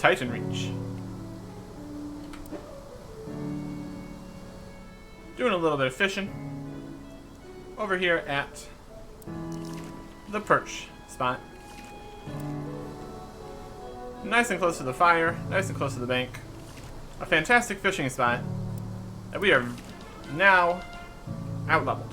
TitanReach. Doing a little bit of fishing over here at the perch spot. Nice and close to the fire, nice and close to the bank. A fantastic fishing spot that we are now out-leveled.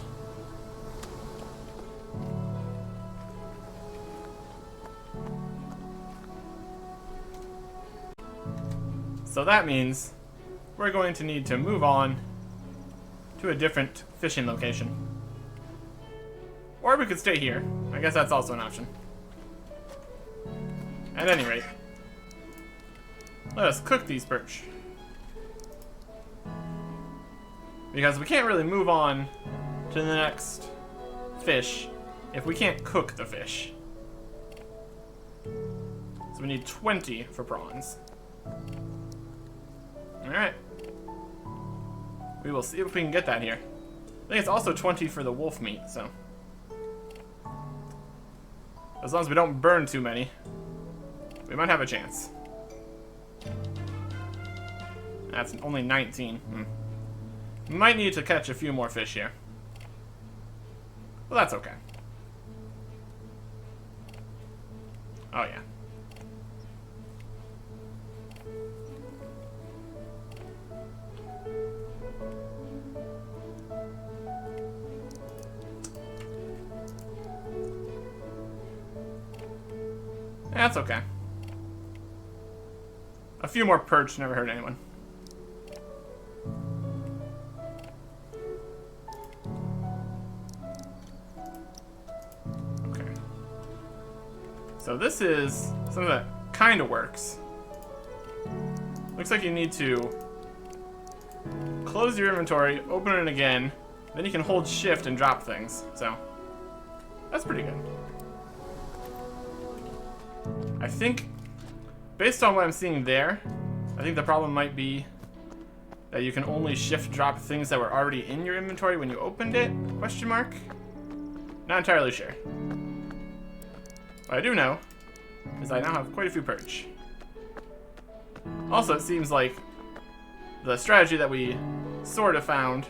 So that means we're going to need to move on to a different fishing location. Or we could stay here. I guess that's also an option. At any rate, let us cook these perch. Because we can't really move on to the next fish if we can't cook the fish. So we need 20 for prawns. Alright. We will see if we can get that here. I think it's also 20 for the wolf meat, so. As long as we don't burn too many, we might have a chance. That's only 19. Might need to catch a few more fish here. Well, that's okay. Oh, yeah. That's okay. A few more perch never hurt anyone. Okay. So this is something that kind of works. Looks like you need to close your inventory, open it again, then you can hold shift and drop things. So that's pretty good. I think, based on what I'm seeing there, I think the problem might be that you can only shift drop things that were already in your inventory when you opened it, question mark? Not entirely sure. What I do know is I now have quite a few perch. Also, it seems like the strategy that we sort of found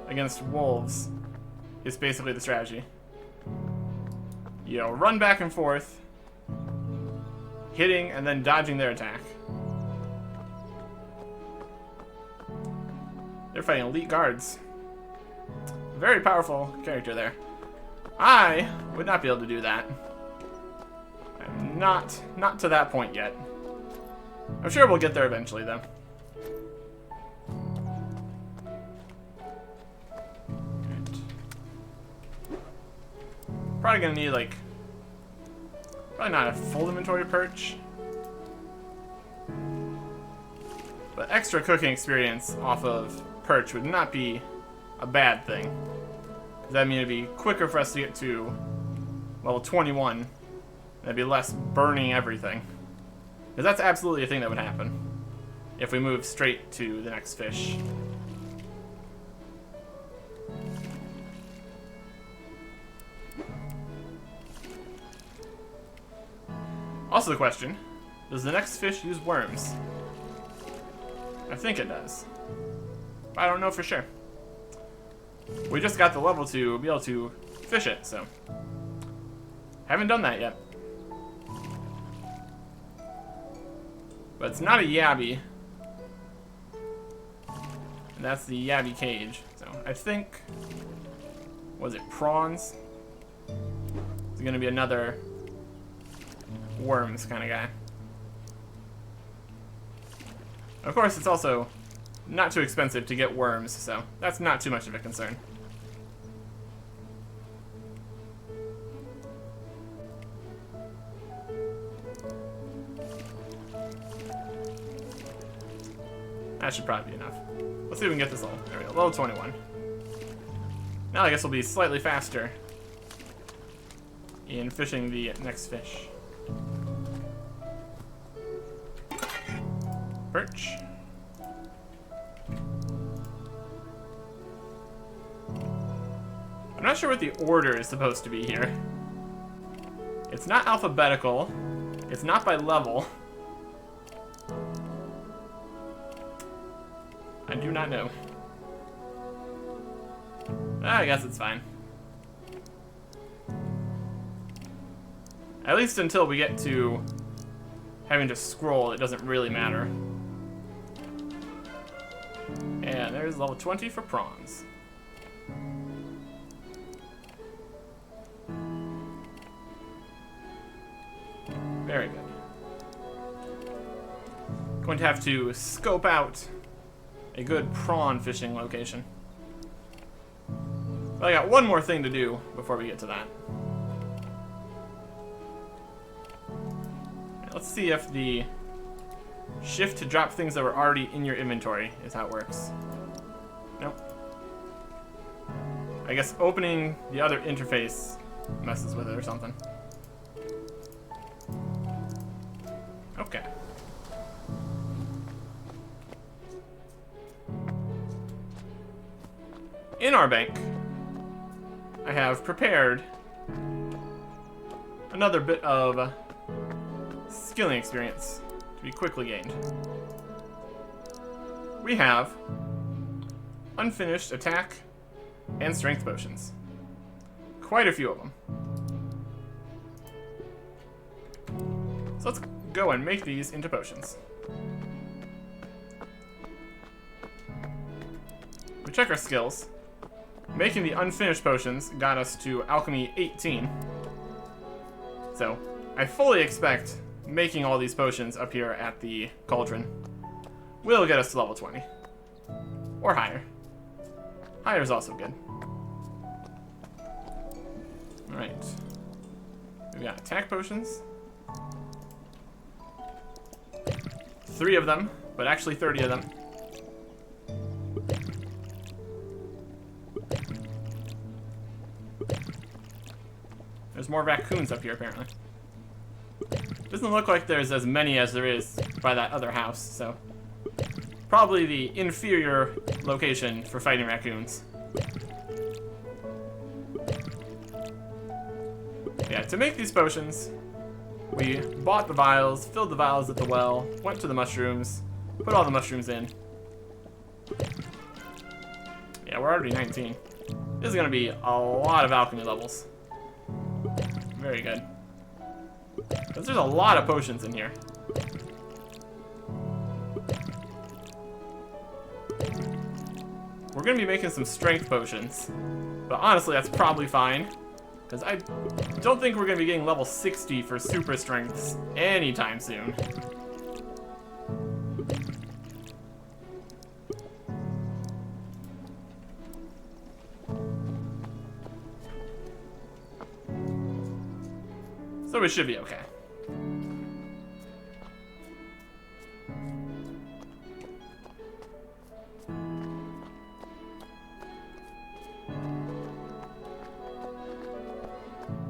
against wolves is basically the strategy. You know, run back and forth, hitting and then dodging their attack. They're fighting elite guards. Very powerful character there. I would not be able to do that. I'm not to that point yet. I'm sure we'll get there eventually, though. Right. Probably gonna need, like, probably not a full inventory perch. But extra cooking experience off of perch would not be a bad thing. That'd mean it'd be quicker for us to get to level 21. That'd be less burning everything. Because that's absolutely a thing that would happen if we move straight to the next fish. Also the question, does the next fish use worms? I think it does. But I don't know for sure. We just got the level to be able to fish it, so. Haven't done that yet. But it's not a yabby. And that's the yabby cage. So I think, was it prawns? It's gonna be another worms kind of guy. Of course, it's also not too expensive to get worms, so that's not too much of a concern. That should probably be enough. Let's see if we can get this level. There we go, level 21. Now I guess we'll be slightly faster in fishing the next fish. Perch. I'm not sure what the order is supposed to be here. It's not alphabetical. It's not by level. not know. I guess it's fine. At least until we get to having to scroll, it doesn't really matter. And there's level 20 for prawns. Very good. Going to have to scope out a good prawn fishing location. But I got one more thing to do before we get to that. Let's see if the shift to drop things that were already in your inventory is how it works. Nope. I guess opening the other interface messes with it or something. Okay. In our bank, I have prepared another bit of skilling experience to be quickly gained. We have unfinished attack and strength potions. Quite a few of them. So let's go and make these into potions. We check our skills. Making the unfinished potions got us to alchemy 18. So I fully expect making all these potions up here at the cauldron will get us to level 20. Or higher. Higher is also good. Alright. We've got attack potions. 3 of them, but actually 30 of them. There's more raccoons up here, apparently. Doesn't look like there's as many as there is by that other house, so probably the inferior location for fighting raccoons. Yeah, to make these potions, we bought the vials, filled the vials at the well, went to the mushrooms, put all the mushrooms in. Yeah, we're already 19. This is going to be a lot of alchemy levels. Very good. Because there's a lot of potions in here. We're going to be making some strength potions. But honestly, that's probably fine. Because I don't think we're going to be getting level 60 for super strengths anytime soon. So we should be okay.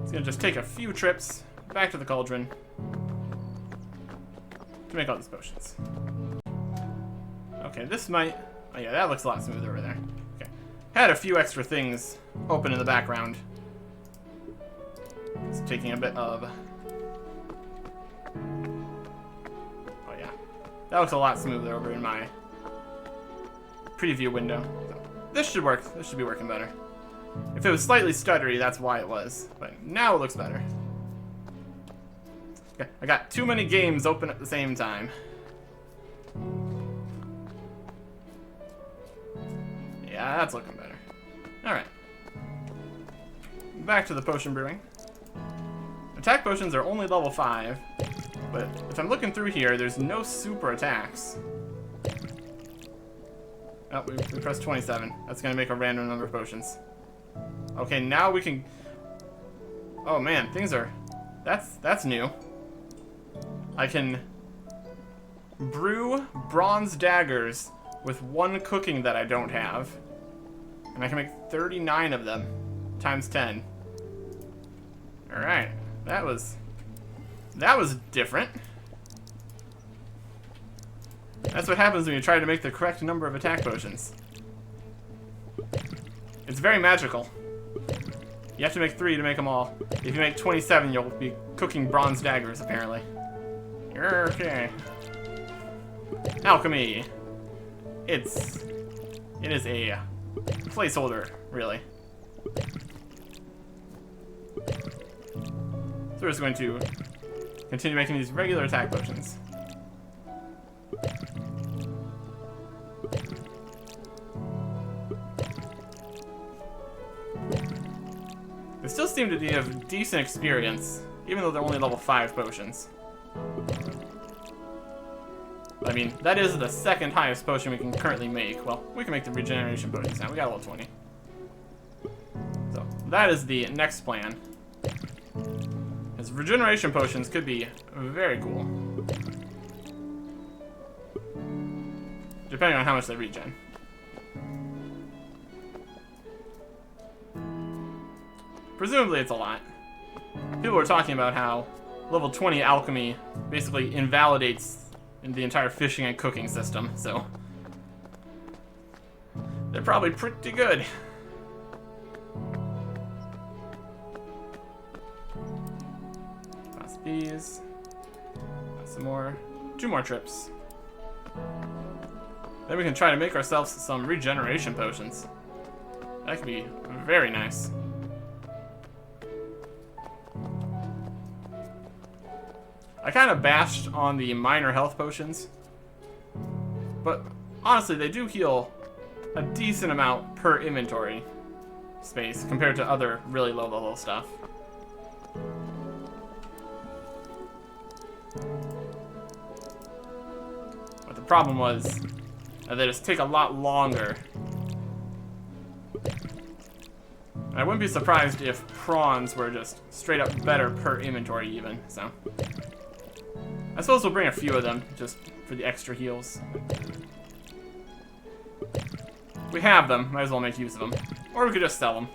It's gonna just take a few trips back to the cauldron to make all these potions. Okay, this might... Oh yeah, that looks a lot smoother over there. Okay. Had a few extra things open in the background. It's taking a bit of... Oh yeah. That looks a lot smoother over in my preview window. So this should work. This should be working better. If it was slightly stuttery, that's why it was. But now it looks better. Okay, I got too many games open at the same time. Yeah, that's looking better. Alright. Back to the potion brewing. Attack potions are only level 5, but if I'm looking through here, there's no super attacks. Oh, we pressed 27. That's gonna make a random number of potions. Okay, now we can... Oh man, things are... That's new. I can brew bronze daggers with 1 cooking that I don't have. And I can make 39 of them, times 10. Alright. That was different. That's what happens when you try to make the correct number of attack potions. It's very magical. You have to make 3 to make them all. If you make 27, you'll be cooking bronze daggers, apparently. Okay. Alchemy. It's It is a placeholder, really. So we're just going to continue making these regular attack potions. They still seem to give decent experience, even though they're only level 5 potions. I mean, that is the second highest potion we can currently make. Well, we can make the regeneration potions now. We got level 20. So, that is the next plan. Because regeneration potions could be very cool. Depending on how much they regen. Presumably it's a lot. People were talking about how level 20 alchemy basically invalidates the entire fishing and cooking system, so they're probably pretty good. Pass these. Got some more. 2 more trips. Then we can try to make ourselves some regeneration potions. That could be very nice. I kind of bashed on the minor health potions, but honestly, they do heal a decent amount per inventory space compared to other really low level stuff. But the problem was that they just take a lot longer. And I wouldn't be surprised if prawns were just straight up better per inventory even, so. I suppose we'll bring a few of them, just for the extra heals. We have them, might as well make use of them. Or we could just sell them.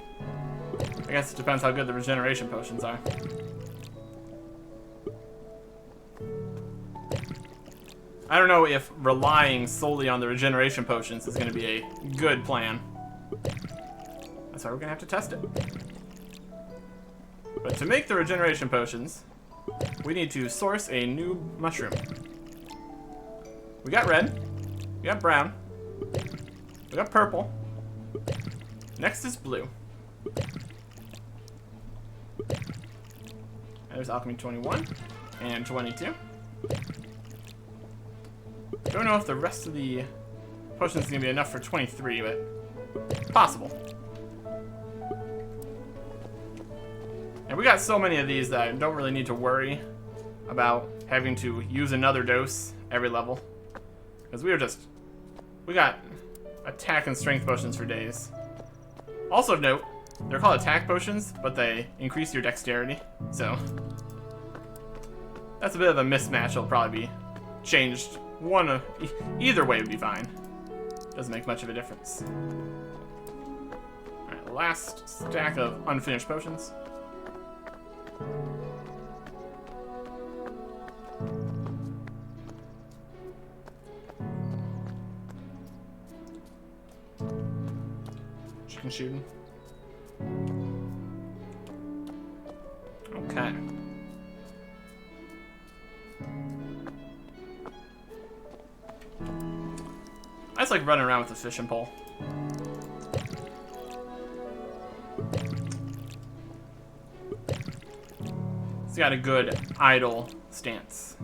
I guess it depends how good the regeneration potions are. I don't know if relying solely on the regeneration potions is going to be a good plan. That's why we're going to have to test it. But to make the regeneration potions, we need to source a new mushroom. We got red. We got brown. We got purple. Next is blue. There's alchemy 21 and 22. Don't know if the rest of the potions is going to be enough for 23, but possible. And we got so many of these that I don't really need to worry about having to use another dose every level. Because we got attack and strength potions for days. Also of note, they're called attack potions, but they increase your dexterity. So, that's a bit of a mismatch. It'll probably be changed. Either way would be fine. Doesn't make much of a difference. Alright, last stack of unfinished potions. Chicken shooting. Okay. I just like running around with a fishing pole. It's got a good idle stance.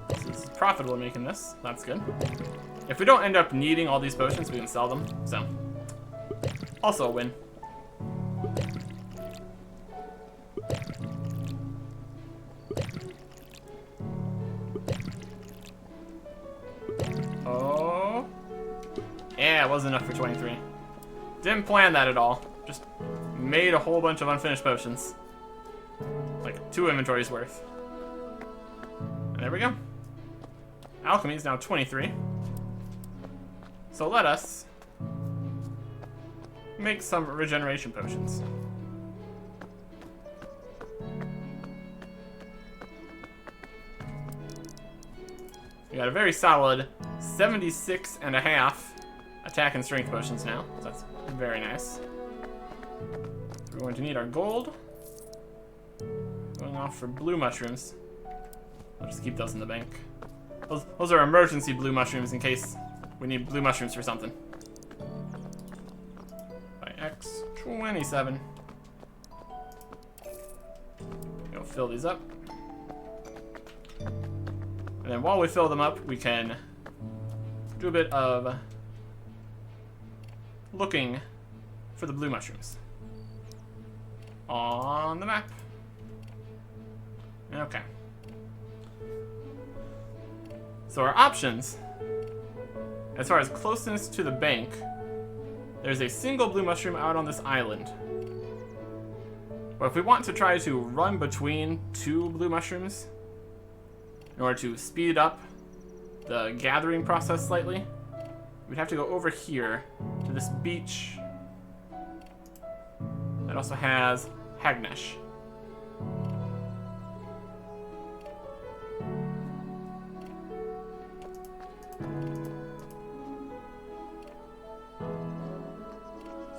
This is profitable making this. That's good. If we don't end up needing all these potions, we can sell them. So, also a win. Oh. Yeah, it wasn't enough for 23. Didn't plan that at all. Just made a whole bunch of unfinished potions. Like 2 inventories worth. And there we go. Alchemy is now 23. So let us make some regeneration potions. We got a very solid 76.5 attack and strength potions now. So that's very nice. We're going to need our gold. Going off for blue mushrooms. I'll just keep those in the bank. Those are emergency blue mushrooms in case we need blue mushrooms for something. By X 27. Go fill these up. And then while we fill them up, we can do a bit of looking for the blue mushrooms on the map. Okay. So our options, as far as closeness to the bank, there's a single blue mushroom out on this island. But if we want to try to run between two blue mushrooms in order to speed up the gathering process slightly, we'd have to go over here to this beach that also has Hagnesh.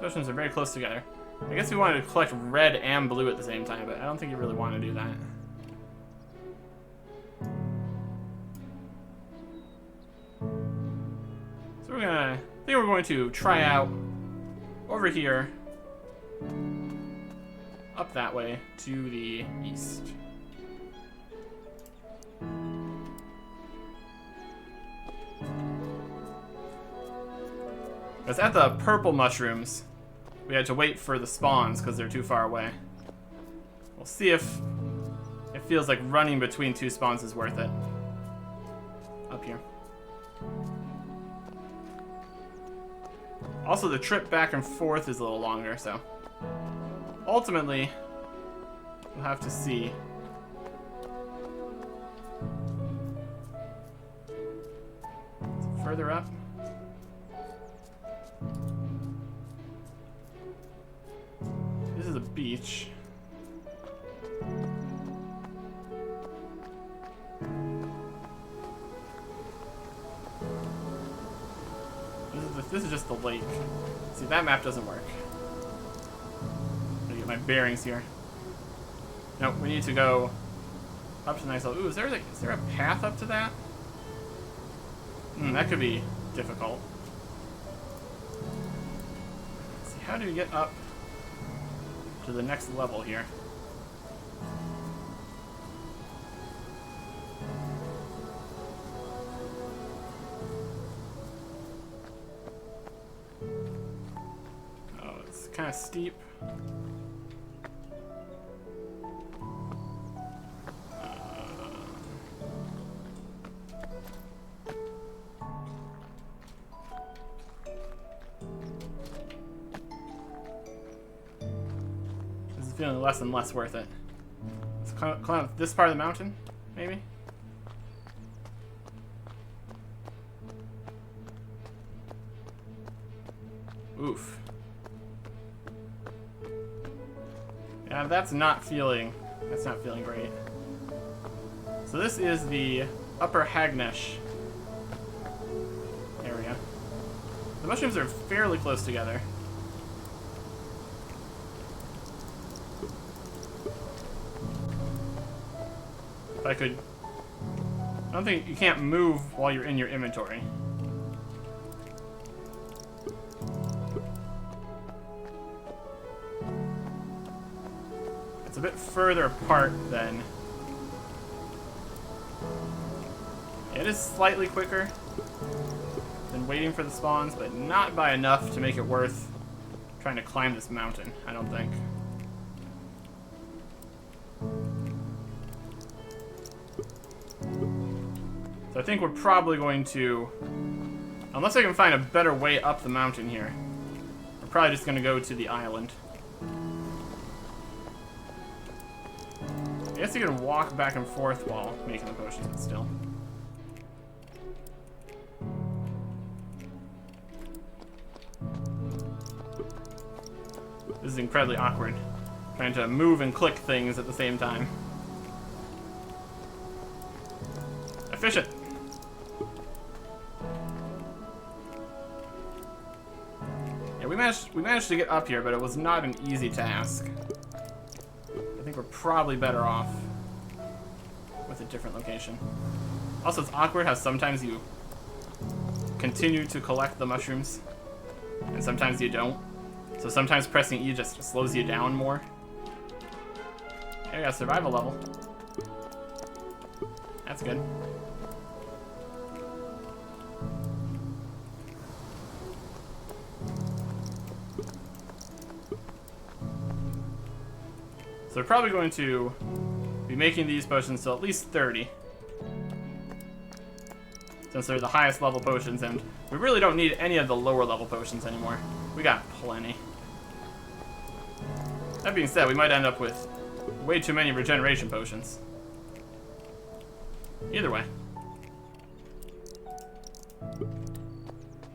Those oceans are very close together. I guess we wanted to collect red and blue at the same time, but I don't think you really want to do that. So I think we're going to try out over here, up that way to the east. Because at the purple mushrooms, we had to wait for the spawns because they're too far away. We'll see if it feels like running between two spawns is worth it. Up here. Also, the trip back and forth is a little longer, so ultimately, we'll have to see. Is it further up? This is a beach. This is just the lake. See, that map doesn't work. Let me get my bearings here. Nope, we need to go up to the next level. Ooh, is there a path up to that? That could be difficult. Let's see, how do we get up to the next level here? Kind of steep. This is feeling less and less worth it. Let's climb up this part of the mountain, maybe? Oof. Yeah, that's not feeling great. So this is the upper Hagnesh area. The mushrooms are fairly close together. If I could... I don't think you can't move while you're in your inventory. It's a bit further apart than... It is slightly quicker than waiting for the spawns, but not by enough to make it worth trying to climb this mountain, I don't think. So I think we're probably going to... Unless I can find a better way up the mountain here, we're probably just going to go to the island. I guess you can walk back and forth while making the potions, but still. This is incredibly awkward. Trying to move and click things at the same time. Efficient! Yeah, we we managed to get up here, but it was not an easy task. I think we're probably better off with a different location. Also, it's awkward how sometimes you continue to collect the mushrooms, and sometimes you don't. So sometimes pressing E just slows you down more. Okay, we got a survival level. That's good. So we're probably going to be making these potions till at least 30. Since they're the highest level potions, and we really don't need any of the lower level potions anymore. We got plenty. That being said, we might end up with way too many regeneration potions. Either way.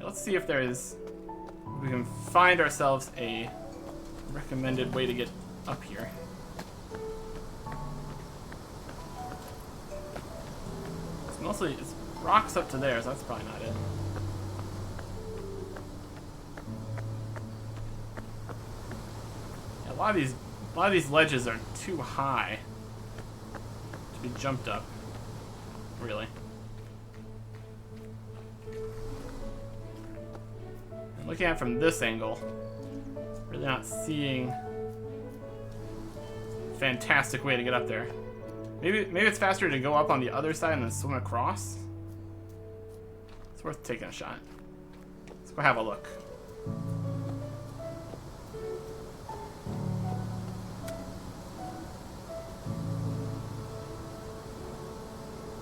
Let's see if we can find ourselves a recommended way to get up here. It's rocks up to there, so that's probably not it. Yeah, a lot of these ledges are too high to be jumped up. Really. And looking at it from this angle, really not seeing a fantastic way to get up there. Maybe it's faster to go up on the other side and then swim across. It's worth taking a shot. Let's go have a look.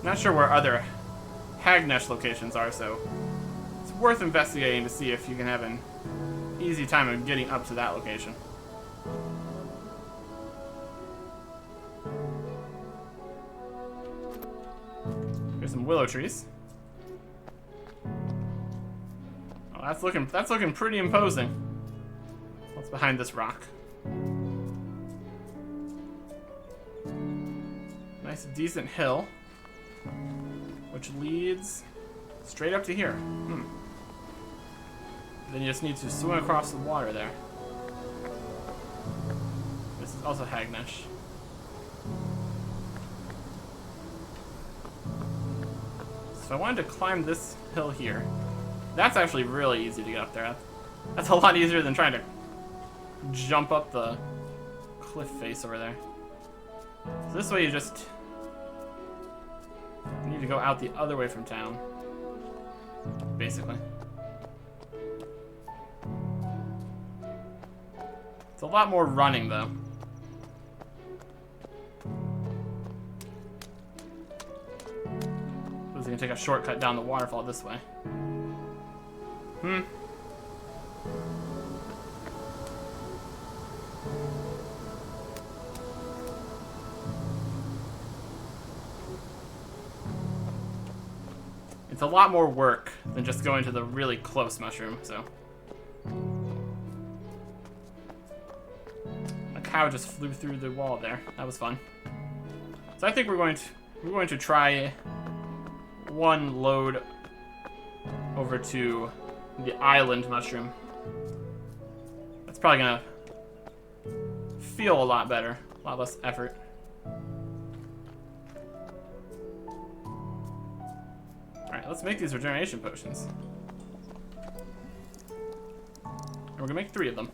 Not sure where other Hagnesh locations are, so it's worth investigating to see if you can have an easy time of getting up to that location. Here's some willow trees. Oh, that's looking pretty imposing. What's behind this rock? Nice, decent hill, which leads straight up to here. Then you just need to swim across the water there. This is also Hagnesh. So I wanted to climb this hill here. That's actually really easy to get up there. That's a lot easier than trying to jump up the cliff face over there. So this way you just need to go out the other way from town, basically. It's a lot more running, though. So you can take a shortcut down the waterfall this way. It's a lot more work than just going to the really close mushroom, so. A cow just flew through the wall there. That was fun. So I think we're going to try one load over to the island mushroom. That's probably gonna feel a lot better, a lot less effort. Alright, let's make these regeneration potions. And we're gonna make 3 of them.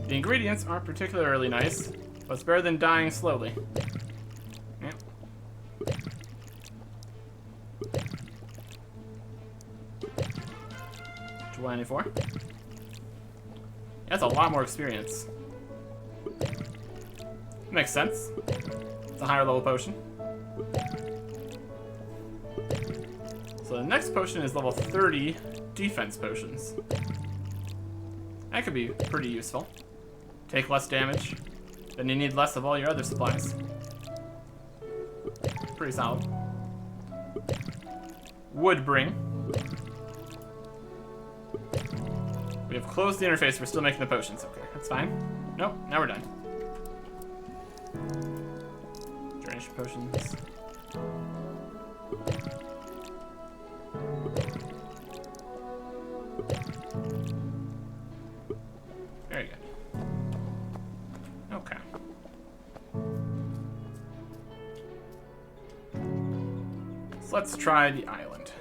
The ingredients aren't particularly nice, but it's better than dying slowly. Yeah. 24. That's a lot more experience. Makes sense. It's a higher level potion. So the next potion is level 30 defense potions. That could be pretty useful. Take less damage, then you need less of all your other supplies. Pretty solid. Wood bring. We have closed the interface, we're still making the potions. Okay, that's fine. Nope, now we're done. Drainage potions. Very good. Okay. So let's try the island.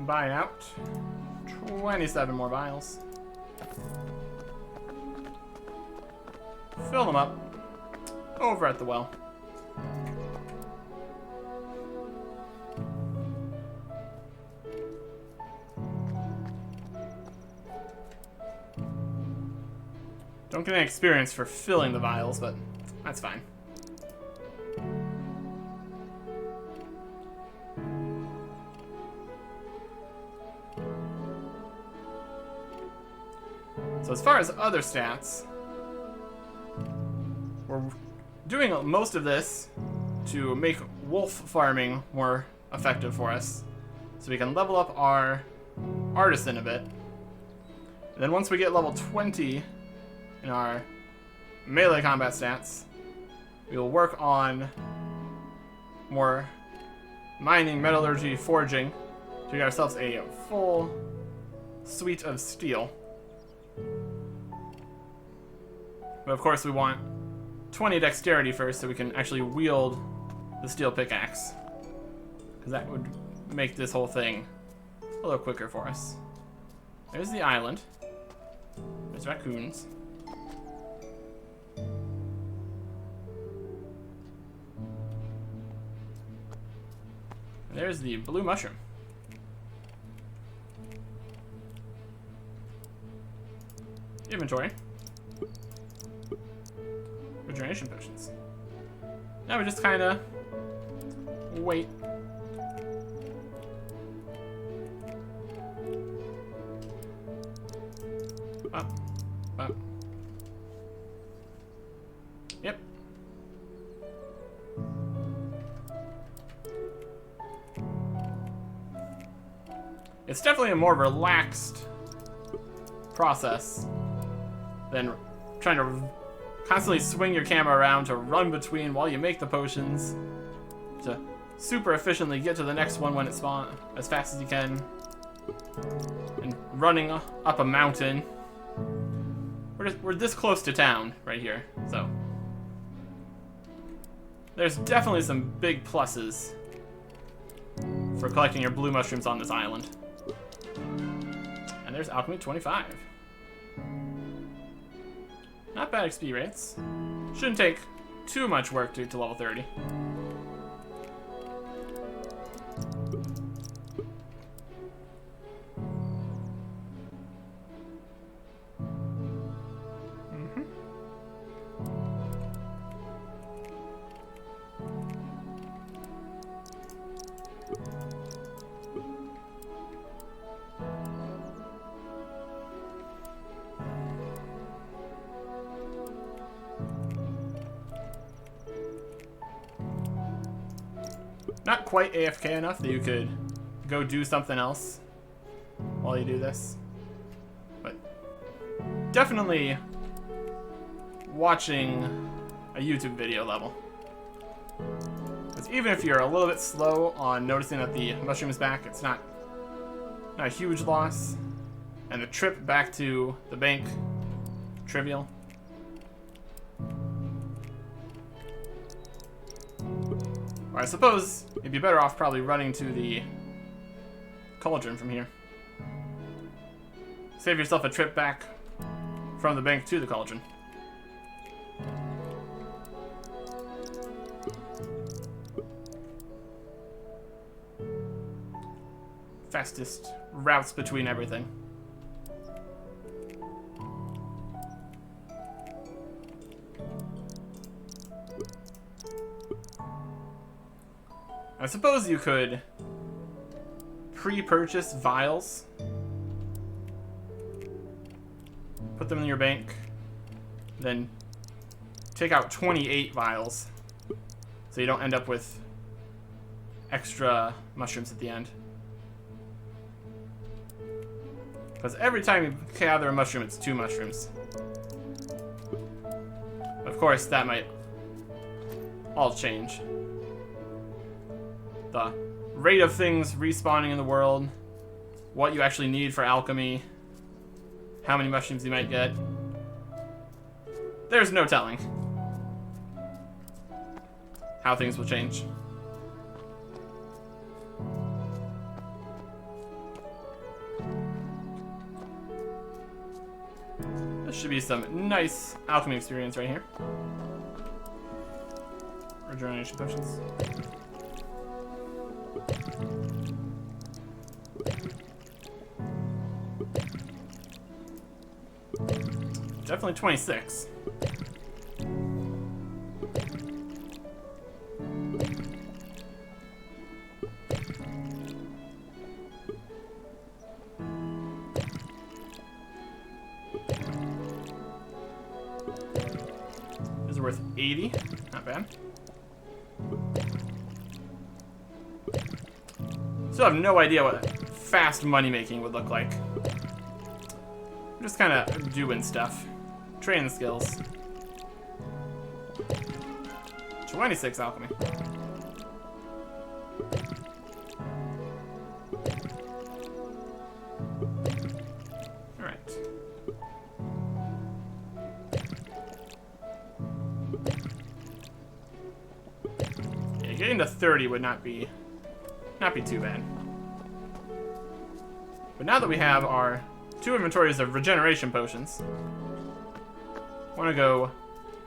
Buy out 27 more vials. Fill them up over at the well. Don't get any experience for filling the vials, but that's fine. So as far as other stats, we're doing most of this to make wolf farming more effective for us. So we can level up our artisan a bit. And then once we get level 20 in our melee combat stats, we will work on more mining, metallurgy, forging to get ourselves a full suite of steel. But of course we want 20 dexterity first so we can actually wield the steel pickaxe. Because that would make this whole thing a little quicker for us. There's the island. There's raccoons. And there's the blue mushroom. Inventory. Regeneration potions. Now we just kind of wait. Up. Up. Yep. It's definitely a more relaxed process than trying to constantly swing your camera around to run between while you make the potions to super efficiently get to the next one when it spawns as fast as you can, and running up a mountain. We're this close to town right here, so there's definitely some big pluses for collecting your blue mushrooms on this island. And there's alchemy 25. Not bad XP rates. Shouldn't take too much work to get to level 30. Not quite AFK enough that you could go do something else while you do this. But definitely watching a YouTube video level. Because even if you're a little bit slow on noticing that the mushroom is back, it's not a huge loss. And the trip back to the bank, trivial. Or I suppose you'd be better off probably running to the cauldron from here. Save yourself a trip back from the bank to the cauldron. Fastest routes between everything. I suppose you could pre-purchase vials, put them in your bank, then take out 28 vials so you don't end up with extra mushrooms at the end. Because every time you gather a mushroom, it's 2 mushrooms. Of course, that might all change. The rate of things respawning in the world, what you actually need for alchemy, how many mushrooms you might get. There's no telling how things will change. This should be some nice alchemy experience right here. Regeneration potions. Definitely 26. Is worth 80. Not bad. Still have no idea what fast money making would look like. I'm just kind of doing stuff. Training skills. 26 alchemy. Alright. Yeah, getting to 30 would not be too bad. But now that we have our 2 inventories of regeneration potions, I want to go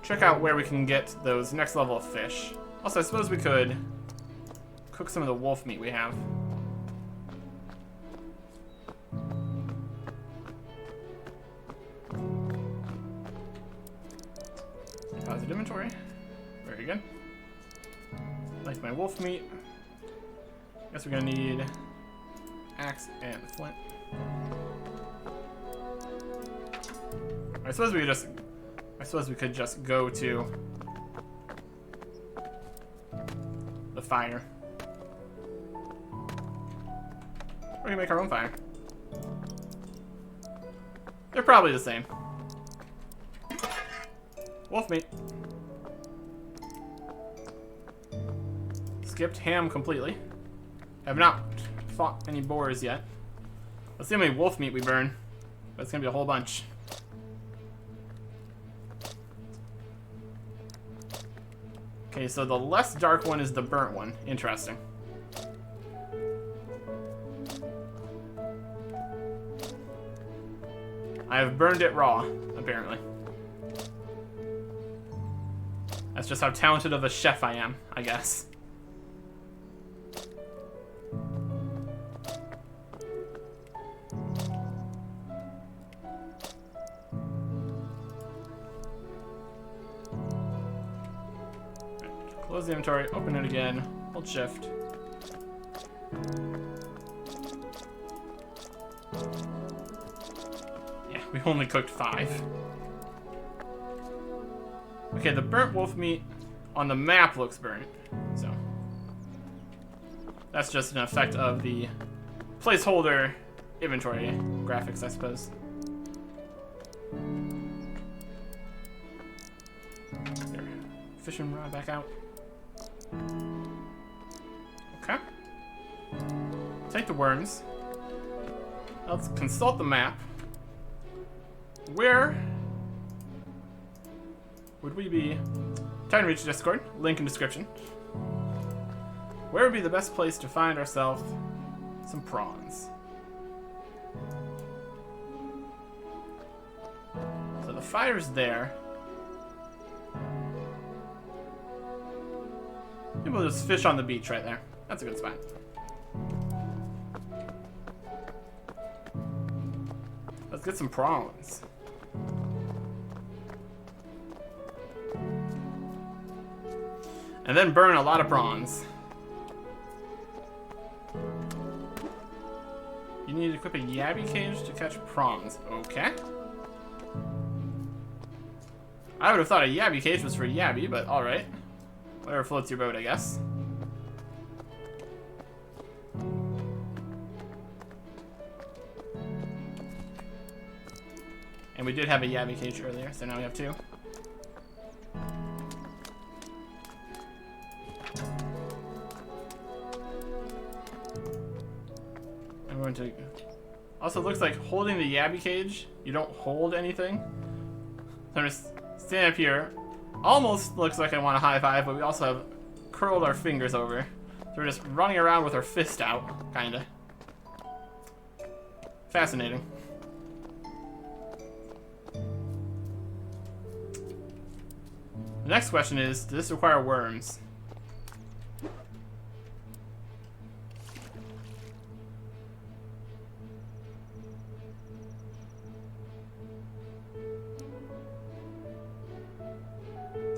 check out where we can get those next level of fish. Also, I suppose we could cook some of the wolf meat we have. Deposit inventory. Very good. Like my wolf meat. Guess we're gonna need axe and flint. I suppose we could just go to the fire. Or we can make our own fire. They're probably the same. Wolf meat. Skipped ham completely. Have not fought any boars yet. Let's see how many wolf meat we burn. But it's gonna be a whole bunch. Okay, so the less dark one is the burnt one. Interesting. I have burned it raw, apparently. That's just how talented of a chef I am, I guess. Close the inventory, open it again, hold shift. Yeah, we only cooked 5. Okay, the burnt wolf meat on the map looks burnt, so that's just an effect of the placeholder inventory graphics, I suppose. There, fishing rod back out. Okay. Take the worms. Let's consult the map. Where would we be? TitanReach Discord, link in description. Where would be the best place to find ourselves some prawns? So the fire's there. Maybe we'll just fish on the beach right there. That's a good spot. Let's get some prawns. And then burn a lot of prawns. You need to equip a yabby cage to catch prawns. Okay. I would have thought a yabby cage was for yabby, but alright. Whatever floats your boat, I guess. And we did have a yabby cage earlier, so now we have 2. I'm going to... Also, it looks like holding the yabby cage, you don't hold anything. So I'm just standing up here. Almost looks like I want a high five, but we also have curled our fingers over. So we're just running around with our fist out, kinda. Fascinating. The next question is, does this require worms?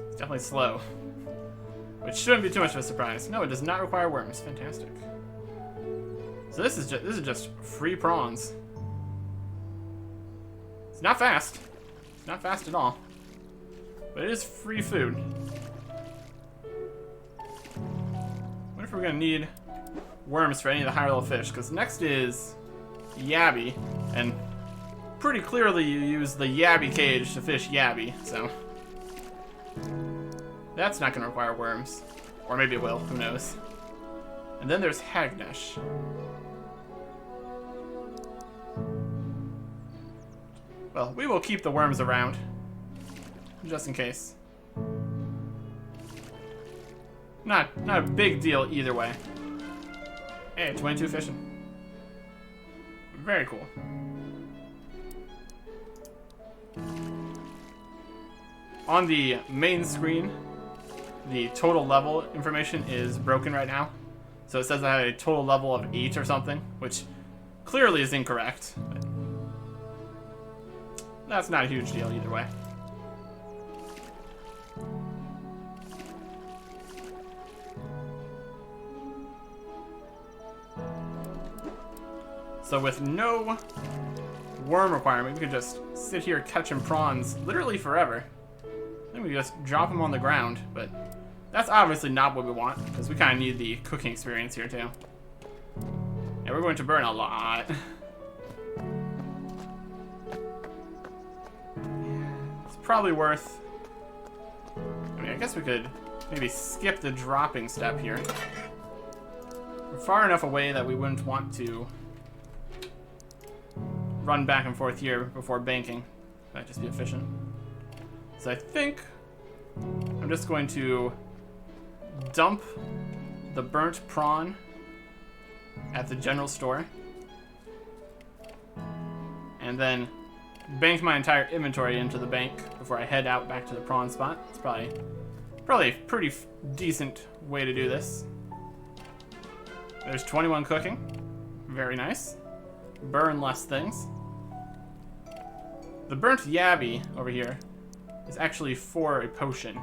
It's definitely slow. Which shouldn't be too much of a surprise. No, it does not require worms. Fantastic. So this is just free prawns. It's not fast. It's not fast at all. But it is free food. What if we're gonna need worms for any of the higher level fish? Because next is yabby, and pretty clearly you use the yabby cage to fish yabby, so that's not gonna require worms. Or maybe it will, who knows. And then there's hagnesh. Well, we will keep the worms around. Just in case. Not a big deal either way. Hey, 22 fishing. Very cool. On the main screen, the total level information is broken right now. So it says I had a total level of 8 or something, which clearly is incorrect. But that's not a huge deal either way. So with no worm requirement, we could just sit here catching prawns literally forever. Then we just drop them on the ground, but that's obviously not what we want, because we kind of need the cooking experience here too. And we're going to burn a lot. It's probably worth... I mean, I guess we could maybe skip the dropping step here. We're far enough away that we wouldn't want to run back and forth here before banking. That'd just be efficient. So I think I'm just going to dump the burnt prawn at the general store and then bank my entire inventory into the bank before I head out back to the prawn spot. It's probably a pretty decent way to do this. There's 21 cooking. Very nice. Burn less things. The burnt yabby over here is actually for a potion.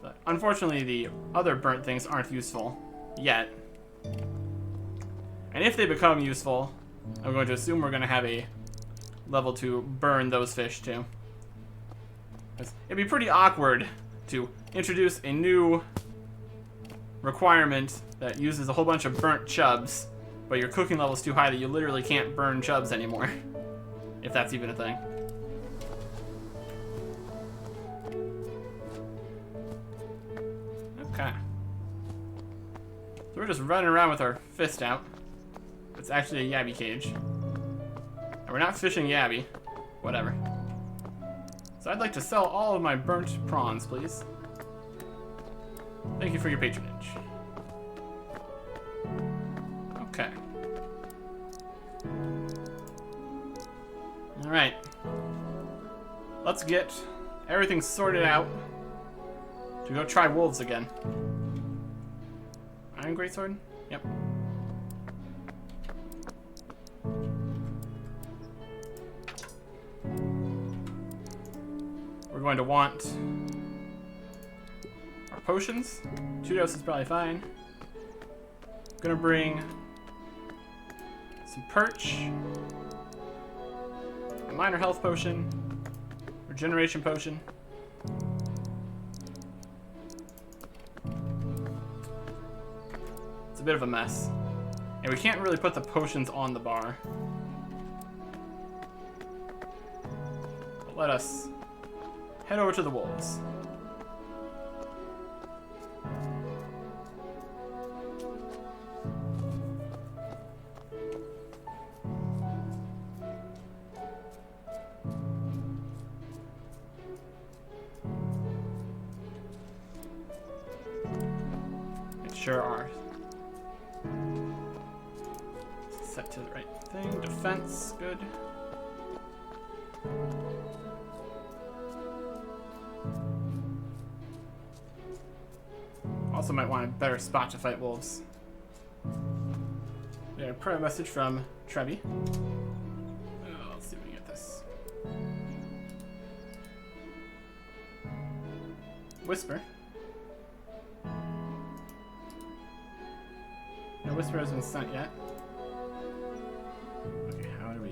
But unfortunately, the other burnt things aren't useful yet. And if they become useful, I'm going to assume we're going to have a level to burn those fish too. It'd be pretty awkward to introduce a new requirement that uses a whole bunch of burnt chubs, but your cooking level is too high that you literally can't burn chubs anymore. If that's even a thing. Okay. So we're just running around with our fist out. It's actually a yabby cage. And we're not fishing yabby. Whatever. So I'd like to sell all of my burnt prawns, please. Thank you for your patronage. Okay. Alright. Let's get everything sorted out to go try wolves again. Iron Greatsword? Yep. We're going to want our potions. 2 doses is probably fine. Gonna bring some perch, a minor health potion, regeneration potion, bit of a mess. And we can't really put the potions on the bar. But let us head over to the wolves. Sure are set to the right thing. Defense, good. Also might want a better spot to fight wolves. We got a prayer message from Trevi. Let's see if we can get this. Whisper. No whisper hasn't been sent yet. Okay, how do we...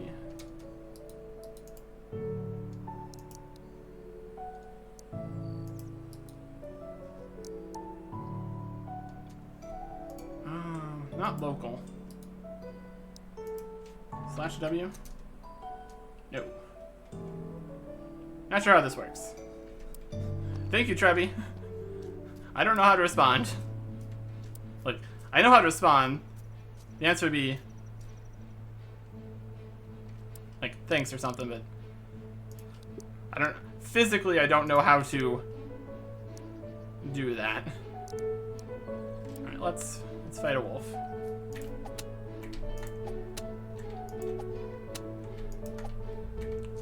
Not local. /W? No. Not sure how this works. Thank you, Trevi. I don't know how to respond. Like, I know how to respond. The answer would be like thanks or something, but physically I don't know how to do that. Alright, let's fight a wolf.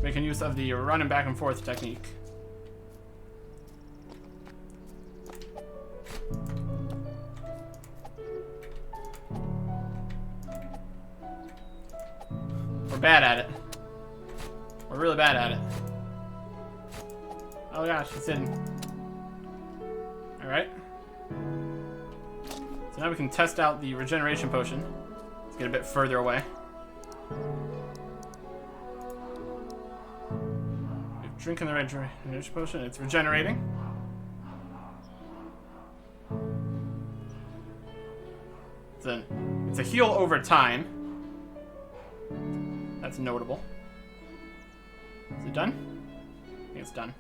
Making use of the running back and forth technique. We're bad at it. We're really bad at it. Oh gosh, it's in. Alright. So now we can test out the regeneration potion. Let's get a bit further away. We're drinking the regeneration potion. It's regenerating. It's a heal over time. That's notable. Is it done? I think it's done.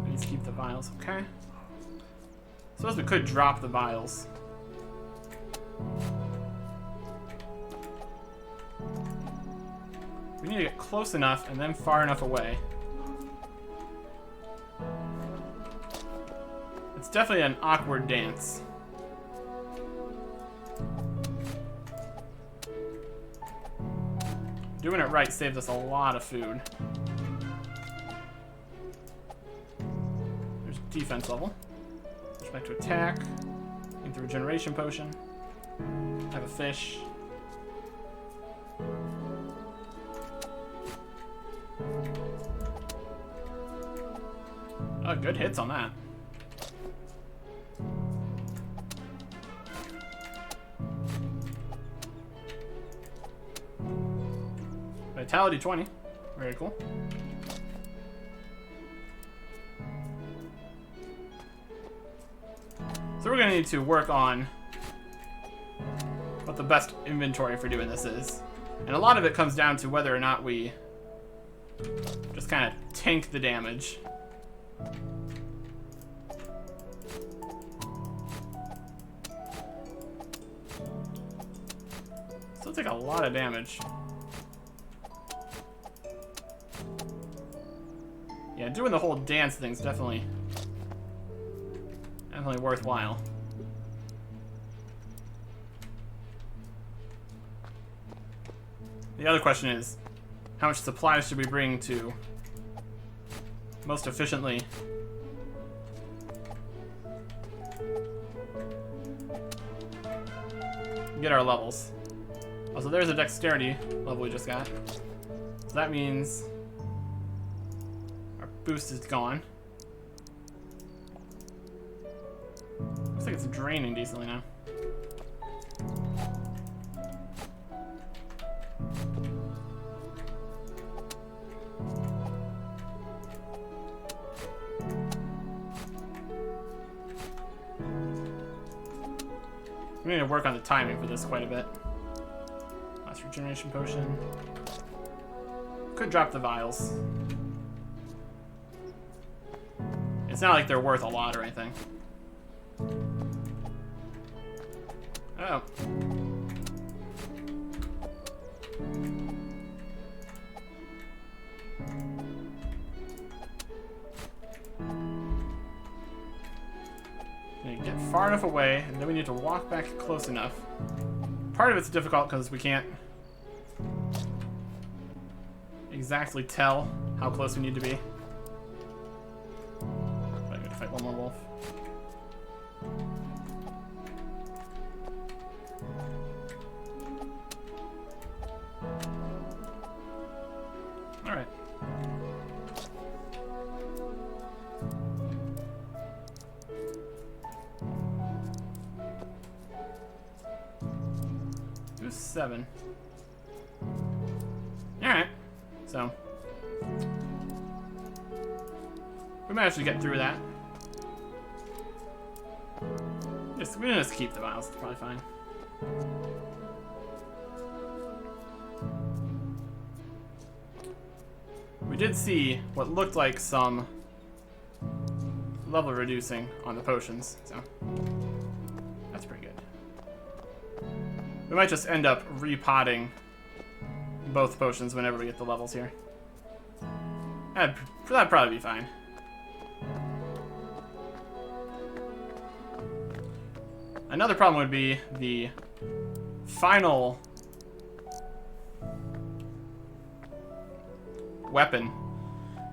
Let's keep the vials, okay? Suppose we could drop the vials. We need to get close enough and then far enough away. It's definitely an awkward dance. Doing it right saves us a lot of food. There's defense level. Push back to attack. Get the regeneration potion. Have a fish. Oh, good hits on that. Vitality 20. Very cool. So we're going to need to work on what the best inventory for doing this is. And a lot of it comes down to whether or not we just kind of tank the damage. Still take a lot of damage. Yeah, doing the whole dance thing's definitely worthwhile. The other question is, how much supplies should we bring to most efficiently get our levels? Also, there's a dexterity level we just got. So that means our boost is gone. Looks like it's draining decently now. We need to work on the timing for this quite a bit. Last regeneration potion. Could drop the vials. It's not like they're worth a lot or anything. Oh. We need to get far enough away, and then we need to walk back close enough. Part of it's difficult because we can't exactly tell how close we need to be. I'm going to fight one more wolf. Alright. Who's 7? Alright. So we managed to get through that. Yes, we can just keep the vials, it's probably fine. We did see what looked like some level reducing on the potions, so that's pretty good. We might just end up repotting both potions whenever we get the levels here. That'd probably be fine. Another problem would be the final weapon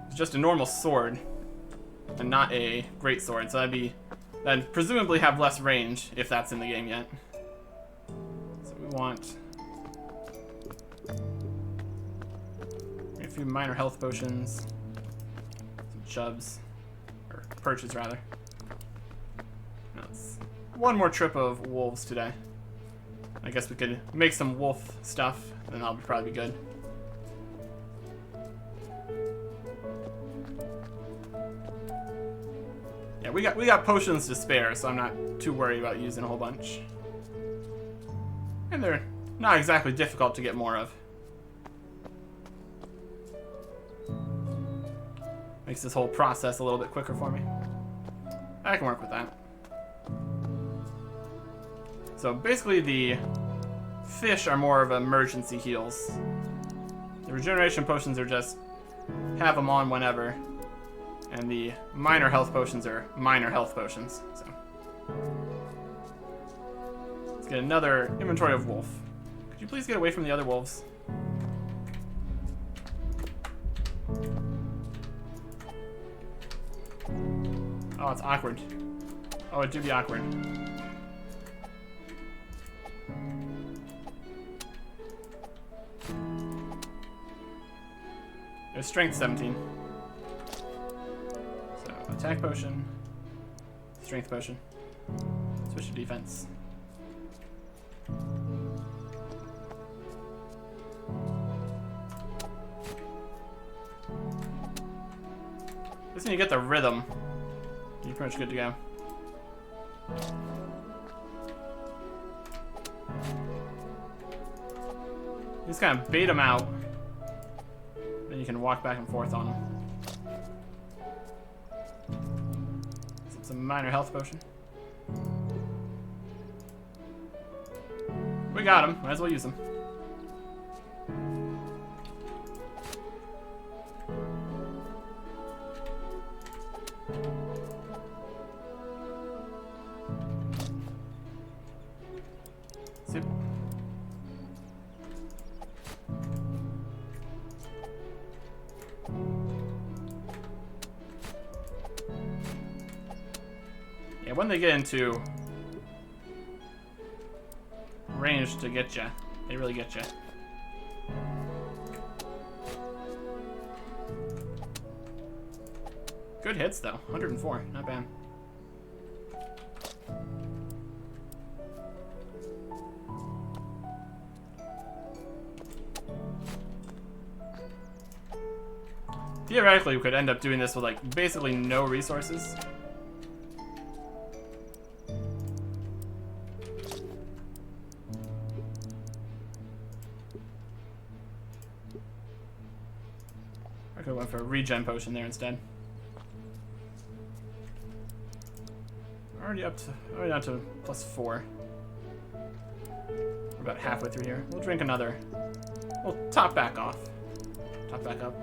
is just a normal sword and not a great sword, so that'd presumably have less range if that's in the game yet. So we want a few minor health potions, some chubs, or perches rather. Now let's one more trip of wolves today. I guess we could make some wolf stuff, and that'll probably be good. Yeah, we got potions to spare, so I'm not too worried about using a whole bunch. And they're not exactly difficult to get more of. Makes this whole process a little bit quicker for me. I can work with that. So basically the fish are more of emergency heals. The regeneration potions are just have them on whenever. And the minor health potions are minor health potions. So let's get another inventory of wolf. Could you please get away from the other wolves? Oh, it's awkward. Oh, it do be awkward. There's strength 17. So, attack potion, strength potion, switch to defense. Just when you get the rhythm, you're pretty much good to go. You just kind of bait them out. Then you can walk back and forth on them. Some minor health potion. We got him. Might as well use them. Zip. Yeah, when they get into range to get you, they really get you. Good hits though, 104, not bad. Theoretically, we could end up doing this with like basically no resources. I could have went for a regen potion there instead. Already down to +4. We're about halfway through here. We'll drink another. We'll top back off. Top back up.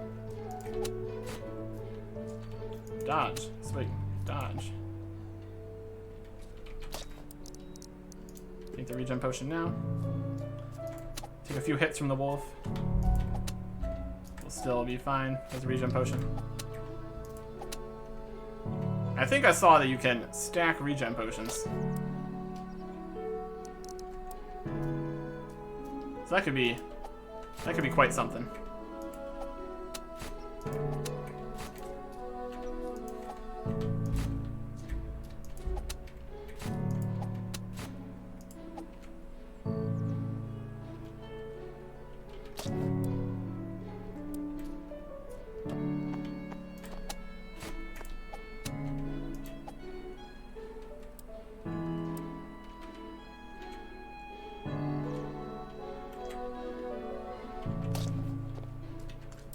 Dodge. Sweet. Dodge. Take the regen potion now. Take a few hits from the wolf. We'll still be fine with the regen potion. I think I saw that you can stack regen potions. So that could be quite something.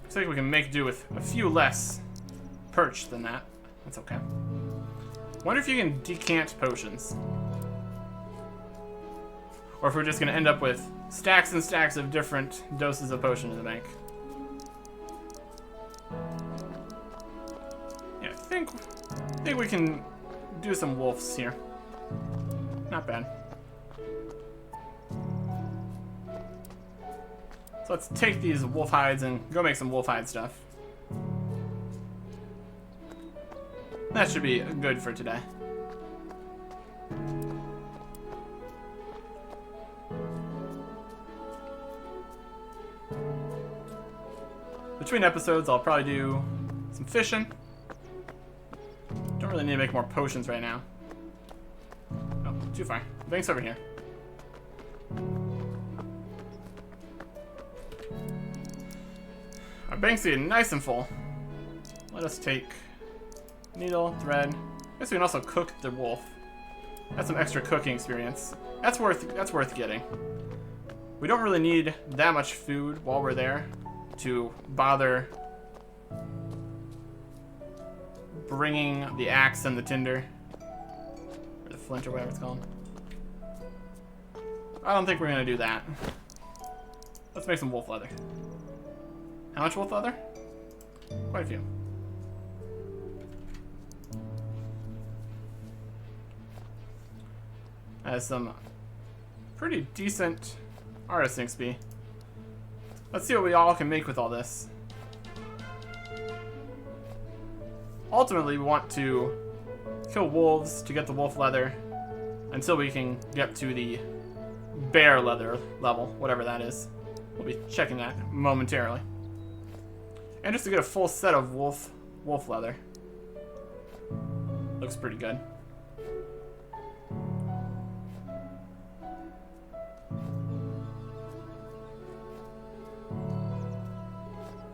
I think we can make do with a few less perch than that. That's okay. Wonder if you can decant potions. Or if we're just going to end up with stacks and stacks of different doses of potion in the bank. Yeah, I think we can do some wolves here. Not bad. So let's take these wolf hides and go make some wolf hide stuff. That should be good for today. Between episodes, I'll probably do some fishing. Don't really need to make more potions right now. Oh, too far. The bank's over here. Our bank's getting nice and full. Let us take needle, thread. I guess we can also cook the wolf. That's some extra cooking experience. That's worth getting. We don't really need that much food while we're there to bother bringing the axe and the tinder, or the flint, or whatever it's called. I don't think we're gonna do that. Let's make some wolf leather. How much wolf leather? Quite a few. Has some pretty decent artisan XP. Let's see what we all can make with all this. Ultimately, we want to kill wolves to get the wolf leather until we can get to the bear leather level, whatever that is. We'll be checking that momentarily. And just to get a full set of wolf leather. Looks pretty good.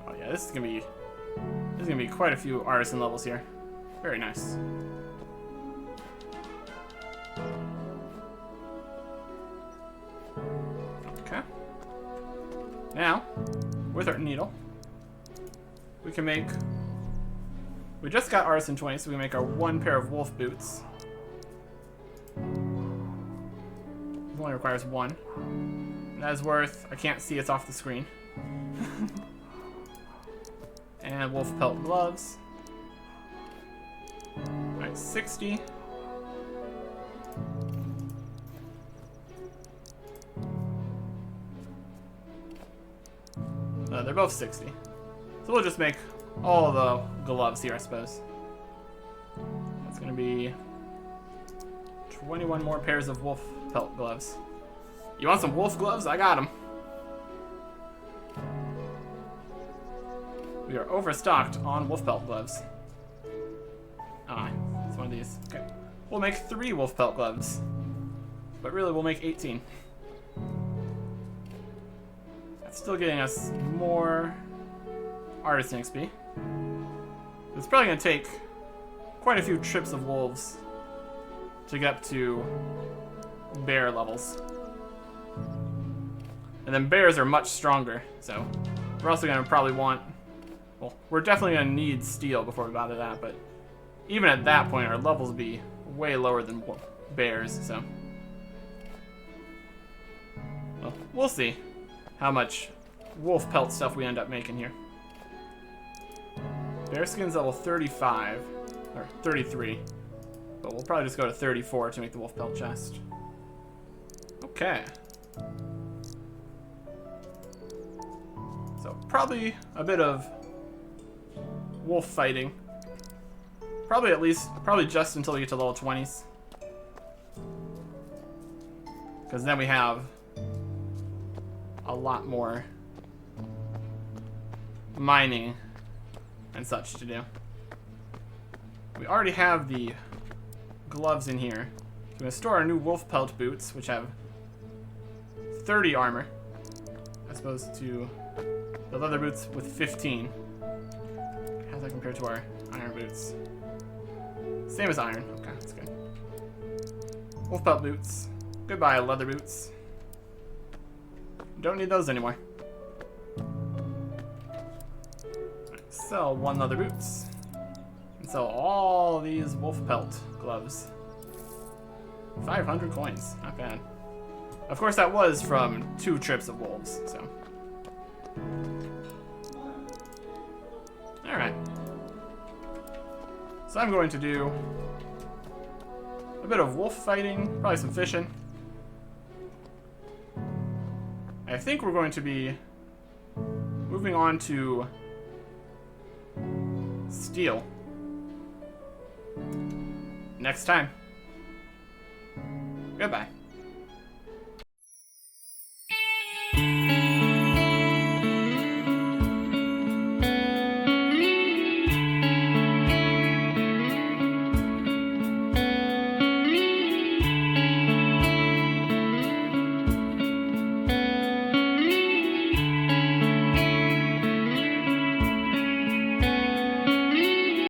Oh yeah, this is gonna be quite a few artisan levels here. Very nice. Okay. Now, with our needle, we can make... We just got artisan 20, so we can make our one pair of wolf boots. It only requires one. And that is worth... I can't see, it's off the screen. And wolf pelt gloves. Alright, 60. They're both 60. So we'll just make all the gloves here, I suppose. That's gonna be 21 more pairs of wolf pelt gloves. You want some wolf gloves? I got them. We are overstocked on wolf pelt gloves. Ah, it's one of these. Okay. We'll make 3 wolf pelt gloves. But really, we'll make 18. That's still getting us more artisan XP. It's probably going to take quite a few trips of wolves to get up to bear levels. And then bears are much stronger, so we're also going to probably want Well, we're definitely going to need steel before we bother that, but even at that point, our levels will be way lower than bears, so... Well, we'll see how much wolf pelt stuff we end up making here. Bearskin's level 35, or 33, but we'll probably just go to 34 to make the wolf pelt chest. Okay. So probably a bit of wolf fighting. Probably just until we get to level 20s. Because then we have a lot more mining and such to do. We already have the gloves in here. So we're going to store our new wolf pelt boots, which have 30 armor, as opposed to the leather boots with 15. How does that compare to our iron boots? Same as iron. Okay, that's good. Wolf pelt boots. Goodbye, leather boots. Don't need those anymore. Right, sell 1 leather boots. And sell all these wolf pelt gloves. 500 coins. Not bad. Of course, that was from 2 trips of wolves, so. Alright. So I'm going to do a bit of wolf fighting, probably some fishing. I think we're going to be moving on to steel next time. Goodbye.